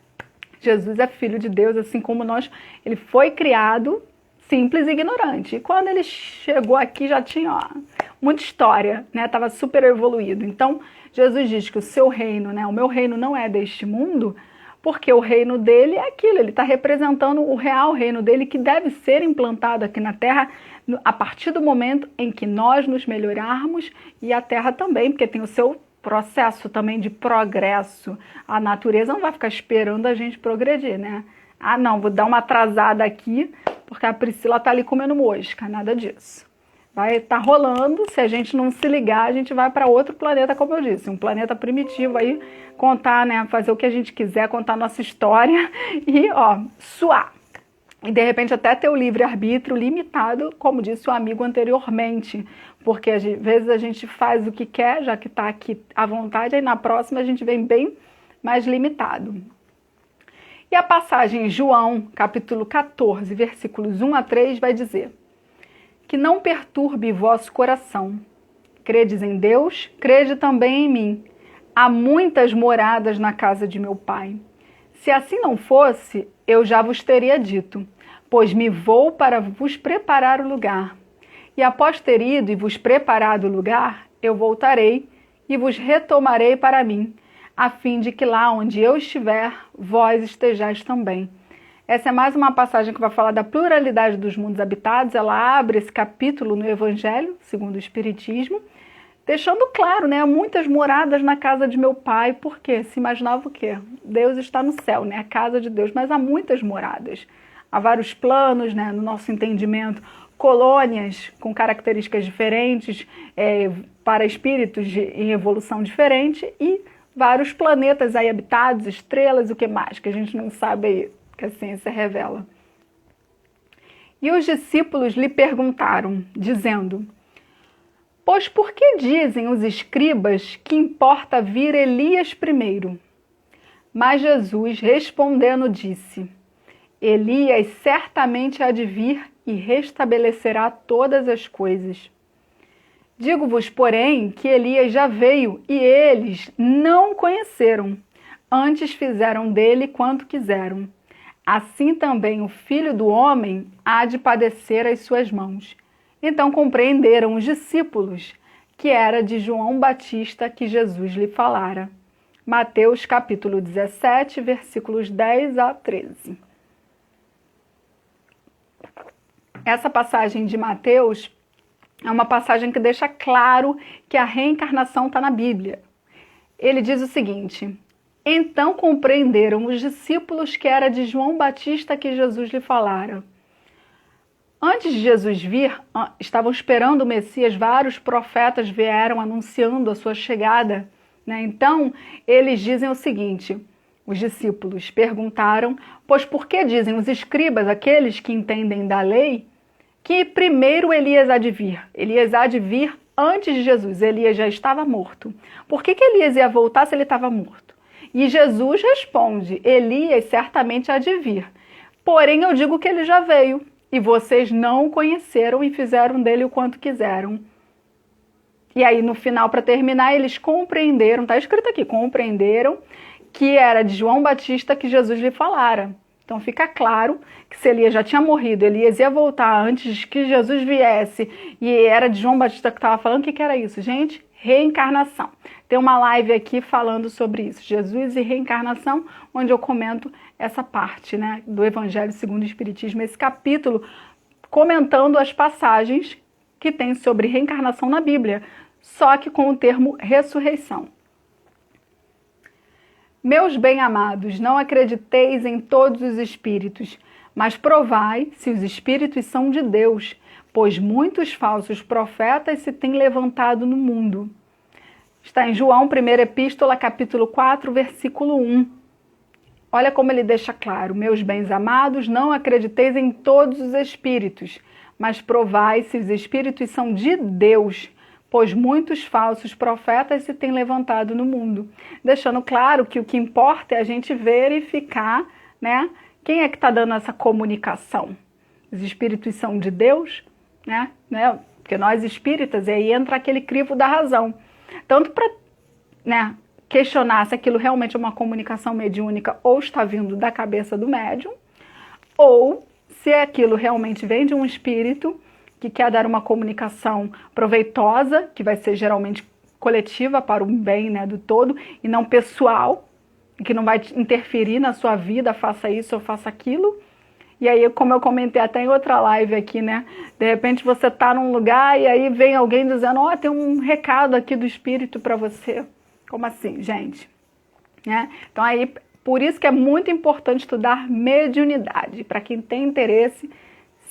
Jesus é filho de Deus, assim como nós, ele foi criado simples e ignorante. E quando ele chegou aqui já tinha, ó, muita história, né? Estava super evoluído. Então, Jesus diz que o seu reino, né? O meu reino não é deste mundo, porque o reino dele é aquilo, ele está representando o real reino dele que deve ser implantado aqui na Terra a partir do momento em que nós nos melhorarmos e a Terra também, porque tem o seu processo também de progresso. A natureza não vai ficar esperando a gente progredir, né? Ah, não, vou dar uma atrasada aqui, porque a Priscila tá ali comendo mosca, nada disso. Vai estar rolando, se a gente não se ligar, a gente vai para outro planeta, como eu disse, um planeta primitivo aí, contar, né, fazer o que a gente quiser, contar nossa história e, ó, suar. E de repente até ter o livre-arbítrio limitado, como disse o amigo anteriormente, porque às vezes a gente faz o que quer, já que está aqui à vontade, aí na próxima a gente vem bem mais limitado. E a passagem em João, capítulo 14, versículos 1 a 3, vai dizer: que não perturbe vosso coração. Credes em Deus, crede também em mim. Há muitas moradas na casa de meu Pai. Se assim não fosse, eu já vos teria dito, pois me vou para vos preparar o lugar. E após ter ido e vos preparado o lugar, eu voltarei e vos retomarei para mim, a fim de que lá onde eu estiver, vós estejais também. Essa é mais uma passagem que vai falar da pluralidade dos mundos habitados. Ela abre esse capítulo no Evangelho, segundo o Espiritismo, deixando claro, né, muitas moradas na casa de meu Pai. Por quê? Se imaginava o quê? Deus está no céu, né, a casa de Deus, mas há muitas moradas. Há vários planos, né, no nosso entendimento, colônias com características diferentes, para espíritos em evolução diferente e vários planetas aí habitados, estrelas, o que mais, que a gente não sabe aí, que a ciência revela. E os discípulos lhe perguntaram, dizendo: pois por que dizem os escribas que importa vir Elias primeiro? Mas Jesus, respondendo, disse: Elias certamente há de vir e restabelecerá todas as coisas. Digo-vos, porém, que Elias já veio e eles não o conheceram. Antes fizeram dele quanto quiseram. Assim também o Filho do Homem há de padecer às suas mãos. Então compreenderam os discípulos que era de João Batista que Jesus lhe falara. Mateus capítulo 17, versículos 10 a 13. Essa passagem de Mateus é uma passagem que deixa claro que a reencarnação está na Bíblia. Ele diz o seguinte: então compreenderam os discípulos que era de João Batista que Jesus lhe falara. Antes de Jesus vir, estavam esperando o Messias, vários profetas vieram anunciando a sua chegada, né? Então, eles dizem o seguinte, os discípulos perguntaram, pois por que dizem os escribas, aqueles que entendem da lei, que primeiro Elias há de vir? Elias há de vir antes de Jesus, Elias já estava morto. Por que Elias ia voltar se ele estava morto? E Jesus responde, Elias certamente há de vir. Porém, eu digo que ele já veio, e vocês não o conheceram e fizeram dele o quanto quiseram. E aí, no final, para terminar, eles compreenderam, está escrito aqui, compreenderam que era de João Batista que Jesus lhe falara. Então fica claro que se Elias já tinha morrido, Elias ia voltar antes que Jesus viesse e era de João Batista que estava falando. O que era isso, gente? Reencarnação. Tem uma live aqui falando sobre isso, Jesus e reencarnação, onde eu comento essa parte, né, do Evangelho segundo o Espiritismo, esse capítulo comentando as passagens que tem sobre reencarnação na Bíblia, só que com o termo ressurreição. Meus bem-amados, não acrediteis em todos os espíritos, mas provai se os espíritos são de Deus, pois muitos falsos profetas se têm levantado no mundo. Está em João, 1ª Epístola, capítulo 4, versículo 1. Olha como ele deixa claro, meus bens-amados, não acrediteis em todos os espíritos, mas provai se os espíritos são de Deus, pois muitos falsos profetas se têm levantado no mundo. Deixando claro que o que importa é a gente verificar, né, quem é que está dando essa comunicação. Os espíritos são de Deus, né? Porque nós espíritas, e aí entra aquele crivo da razão. Tanto para, né, questionar se aquilo realmente é uma comunicação mediúnica ou está vindo da cabeça do médium, ou se aquilo realmente vem de um espírito que quer dar uma comunicação proveitosa, que vai ser geralmente coletiva para o bem, né, do todo, e não pessoal, que não vai interferir na sua vida, faça isso ou faça aquilo. E aí, como eu comentei até em outra live aqui, né, de repente você está num lugar e aí vem alguém dizendo, ó, tem um recado aqui do espírito para você. Como assim, gente? Né? Então aí, por isso que é muito importante estudar mediunidade, para quem tem interesse,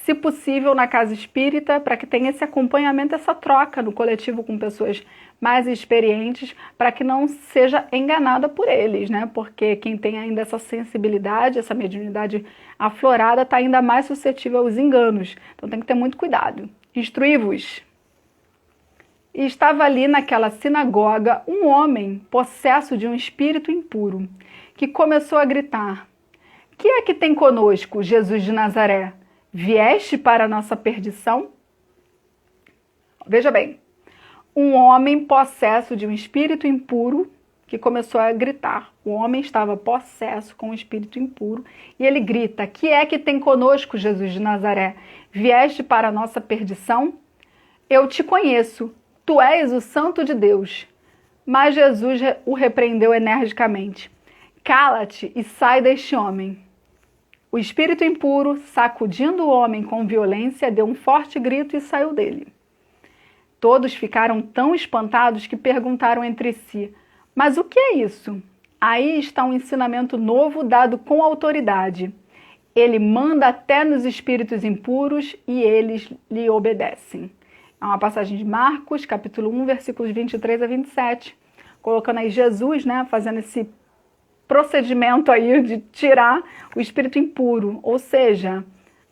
se possível, na casa espírita, para que tenha esse acompanhamento, essa troca no coletivo com pessoas mais experientes, para que não seja enganada por eles, né? Porque quem tem ainda essa sensibilidade, essa mediunidade aflorada, está ainda mais suscetível aos enganos. Então tem que ter muito cuidado. Instruí-vos. E estava ali naquela sinagoga um homem possesso de um espírito impuro, que começou a gritar: "Que é que tem conosco, Jesus de Nazaré? Vieste para a nossa perdição?" Veja bem, um homem possesso de um espírito impuro que começou a gritar. O homem estava possesso com um espírito impuro e ele grita: "Que é que tem conosco, Jesus de Nazaré? Vieste para a nossa perdição? Eu te conheço, tu és o Santo de Deus." Mas Jesus o repreendeu energicamente: "Cala-te e sai deste homem." O espírito impuro, sacudindo o homem com violência, deu um forte grito e saiu dele. Todos ficaram tão espantados que perguntaram entre si: "Mas o que é isso?" Aí está um ensinamento novo dado com autoridade. Ele manda até nos espíritos impuros e eles lhe obedecem. É uma passagem de Marcos, capítulo 1, versículos 23 a 27, colocando aí Jesus, né, fazendo esse procedimento aí de tirar o espírito impuro, ou seja,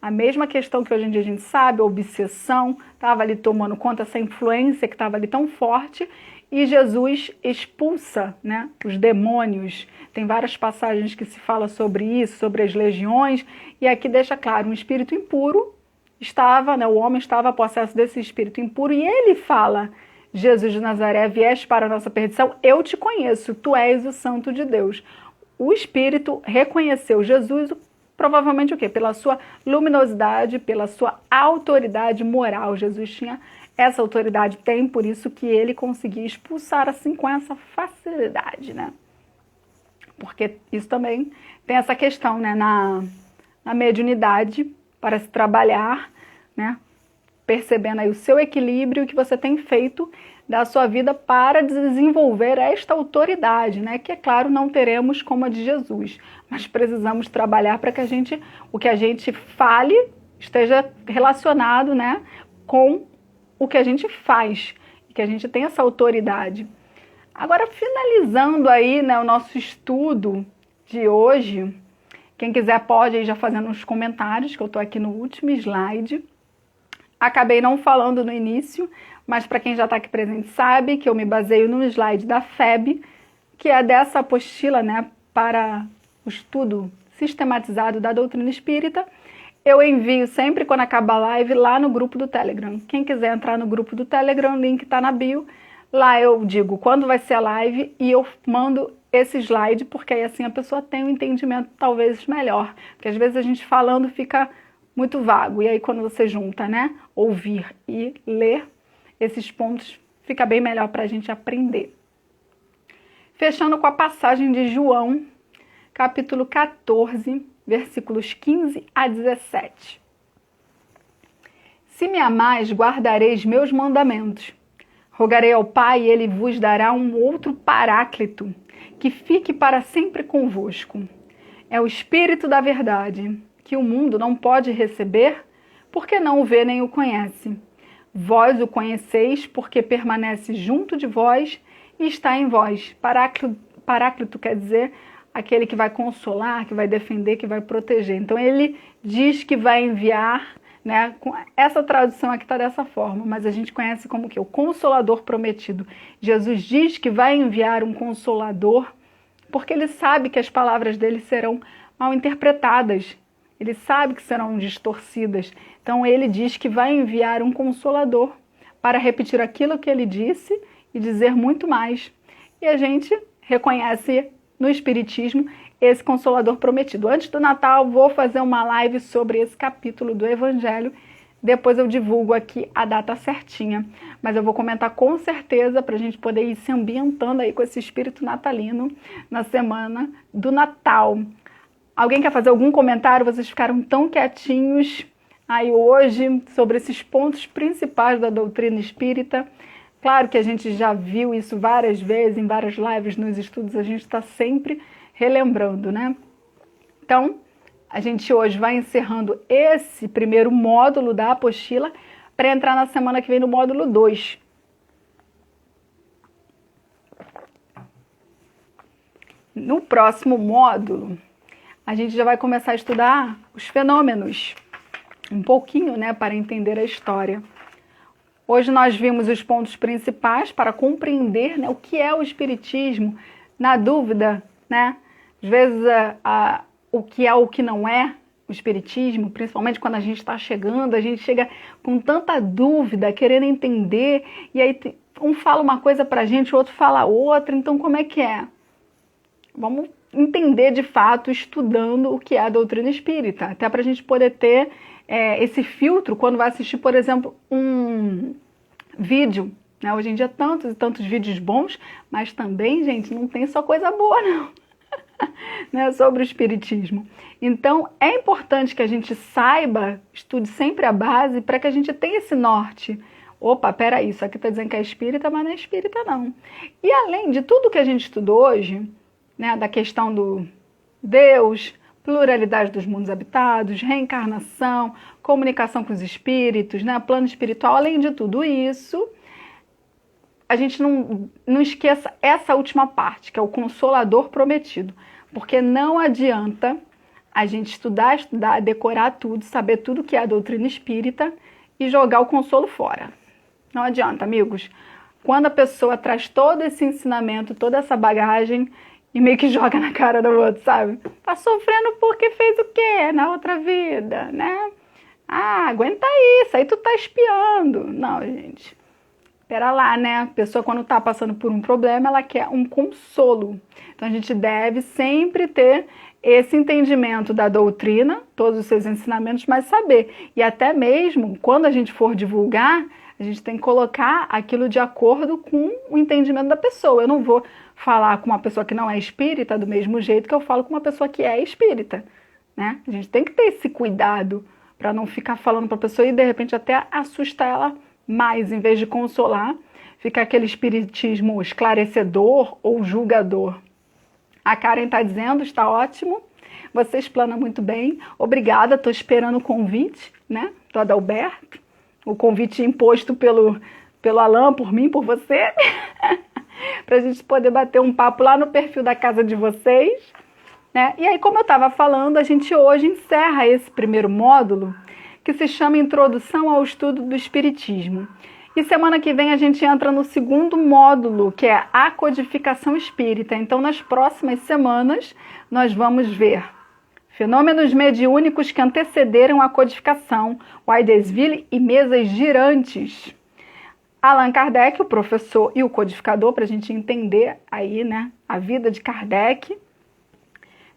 a mesma questão que hoje em dia a gente sabe, a obsessão, estava ali tomando conta, essa influência que estava ali tão forte, e Jesus expulsa, né, os demônios. Tem várias passagens que se fala sobre isso, sobre as legiões, e aqui deixa claro, um espírito impuro estava, né, o homem estava possesso desse espírito impuro, e ele fala: "Jesus de Nazaré, vieste para a nossa perdição, eu te conheço, tu és o Santo de Deus." O espírito reconheceu Jesus, provavelmente o quê? Pela sua luminosidade, pela sua autoridade moral. Jesus tinha essa autoridade, tem, por isso que ele conseguia expulsar assim com essa facilidade, né? Porque isso também tem essa questão, né? Na mediunidade, para se trabalhar, né? Percebendo aí o seu equilíbrio, o que você tem feito da sua vida para desenvolver esta autoridade, né? Que, é claro, não teremos como a de Jesus, mas precisamos trabalhar para que o que a gente fale esteja relacionado, né, com o que a gente faz, e que a gente tenha essa autoridade. Agora, finalizando aí, né, o nosso estudo de hoje, quem quiser pode ir já fazendo uns comentários, que eu estou aqui no último slide. Acabei não falando no início, mas para quem já está aqui presente sabe que eu me baseio no slide da FEB, que é dessa apostila, né, para o estudo sistematizado da doutrina espírita. Eu envio sempre quando acaba a live lá no grupo do Telegram. Quem quiser entrar no grupo do Telegram, o link está na bio. Lá eu digo quando vai ser a live e eu mando esse slide, porque aí assim a pessoa tem um entendimento talvez melhor. Porque às vezes a gente falando fica muito vago, e aí quando você junta, né, ouvir e ler, esses pontos fica bem melhor para a gente aprender. Fechando com a passagem de João, capítulo 14, versículos 15 a 17. "Se me amais, guardareis meus mandamentos. Rogarei ao Pai e ele vos dará um outro Paráclito, que fique para sempre convosco. É o Espírito da verdade, que o mundo não pode receber, porque não o vê nem o conhece. Vós o conheceis, porque permanece junto de vós e está em vós." Paráclito quer dizer aquele que vai consolar, que vai defender, que vai proteger. Então ele diz que vai enviar, né? Essa tradução aqui está dessa forma, mas a gente conhece como que? O Consolador Prometido. Jesus diz que vai enviar um Consolador, porque ele sabe que as palavras dele serão mal interpretadas, ele sabe que serão distorcidas. Então ele diz que vai enviar um Consolador para repetir aquilo que ele disse e dizer muito mais. E a gente reconhece no Espiritismo esse Consolador Prometido. Antes do Natal, vou fazer uma live sobre esse capítulo do Evangelho. Depois eu divulgo aqui a data certinha. Mas eu vou comentar com certeza para a gente poder ir se ambientando aí com esse espírito natalino na semana do Natal. Alguém quer fazer algum comentário? Vocês ficaram tão quietinhos aí hoje sobre esses pontos principais da doutrina espírita. Claro que a gente já viu isso várias vezes, em várias lives, nos estudos, a gente está sempre relembrando, né? Então, a gente hoje vai encerrando esse primeiro módulo da apostila para entrar na semana que vem no módulo 2. No próximo módulo, a gente já vai começar a estudar os fenômenos, um pouquinho, né, para entender a história. Hoje nós vimos os pontos principais para compreender, né, o que é o Espiritismo, na dúvida, né? Às vezes o que é o que não é o Espiritismo, principalmente quando a gente está chegando, a gente chega com tanta dúvida, querendo entender, e aí um fala uma coisa pra gente, o outro fala outra, então como é que é? Vamos entender de fato, estudando o que é a doutrina espírita, até para a gente poder ter esse filtro quando vai assistir, por exemplo, um vídeo, né? Hoje em dia tantos e tantos vídeos bons, mas também, gente, não tem só coisa boa, não. Né, sobre o Espiritismo. Então, é importante que a gente saiba, estude sempre a base, para que a gente tenha esse norte. Opa, peraí, isso aqui está dizendo que é espírita, mas não é espírita, não. E além de tudo que a gente estudou hoje, né, da questão do Deus, pluralidade dos mundos habitados, reencarnação, comunicação com os espíritos, né, plano espiritual, além de tudo isso, a gente não esqueça essa última parte, que é o Consolador Prometido. Porque não adianta a gente estudar, decorar tudo, saber tudo que é a doutrina espírita e jogar o consolo fora. Não adianta, amigos. Quando a pessoa traz todo esse ensinamento, toda essa bagagem e meio que joga na cara do outro, sabe? Tá sofrendo porque fez o quê na outra vida, né? Ah, aguenta isso, aí tu tá espiando. Não, gente. Pera lá, né? A pessoa, quando está passando por um problema, ela quer um consolo. Então, a gente deve sempre ter esse entendimento da doutrina, todos os seus ensinamentos, mas saber. E até mesmo, quando a gente for divulgar, a gente tem que colocar aquilo de acordo com o entendimento da pessoa. Eu não vou falar com uma pessoa que não é espírita do mesmo jeito que eu falo com uma pessoa que é espírita, né? A gente tem que ter esse cuidado para não ficar falando para a pessoa e, de repente, até assustar ela mais, em vez de consolar, fica aquele espiritismo esclarecedor ou julgador. A Karen está dizendo, está ótimo, você explana muito bem, obrigada, estou esperando o convite, né, do Adalberto, o convite imposto pelo Alain, por mim, por você, para a gente poder bater um papo lá no perfil da casa de vocês, né? E aí, como eu estava falando, a gente hoje encerra esse primeiro módulo, que se chama Introdução ao Estudo do Espiritismo. E semana que vem a gente entra no segundo módulo, que é a codificação espírita. Então, nas próximas semanas, nós vamos ver fenômenos mediúnicos que antecederam a codificação, Waidesville e mesas girantes. Allan Kardec, o professor e o codificador, para a gente entender aí, né, a vida de Kardec.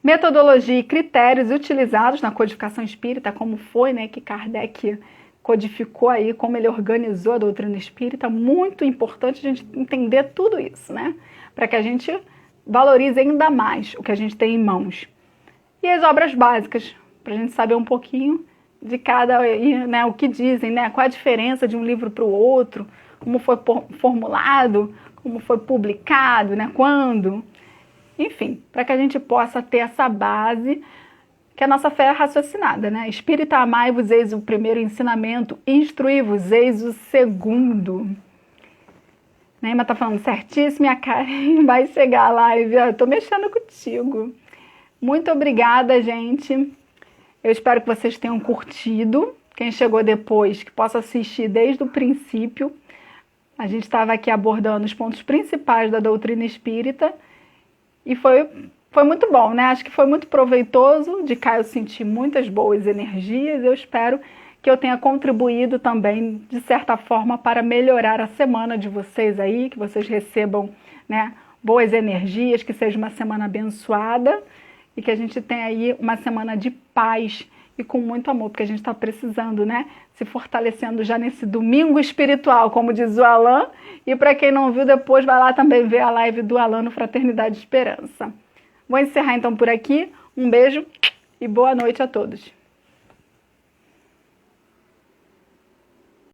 Metodologia e critérios utilizados na codificação espírita, como foi, né, que Kardec codificou aí, como ele organizou a doutrina espírita. Muito importante a gente entender tudo isso, né? Para que a gente valorize ainda mais o que a gente tem em mãos. E as obras básicas, para a gente saber um pouquinho de cada, né, o que dizem, né? Qual a diferença de um livro para o outro, como foi formulado, como foi publicado, né? Quando... Enfim, para que a gente possa ter essa base, que a nossa fé é raciocinada, né? Espírita, amai-vos, eis o primeiro ensinamento, instruí-vos, eis o segundo. Neima está falando certíssimo, a Karen vai chegar a live, eu tô mexendo contigo. Muito obrigada, gente. Eu espero que vocês tenham curtido quem chegou depois, que possa assistir desde o princípio. A gente estava aqui abordando os pontos principais da doutrina espírita e foi muito bom, né? Acho que foi muito proveitoso. De cá eu senti muitas boas energias. Eu espero que eu tenha contribuído também, de certa forma, para melhorar a semana de vocês aí, que vocês recebam, né, boas energias, que seja uma semana abençoada e que a gente tenha aí uma semana de paz e com muito amor, porque a gente está precisando, né? Se fortalecendo já nesse domingo espiritual, como diz o Alan. E para quem não viu, depois vai lá também ver a live do Alan no Fraternidade Esperança. Vou encerrar então por aqui. Um beijo e boa noite a todos.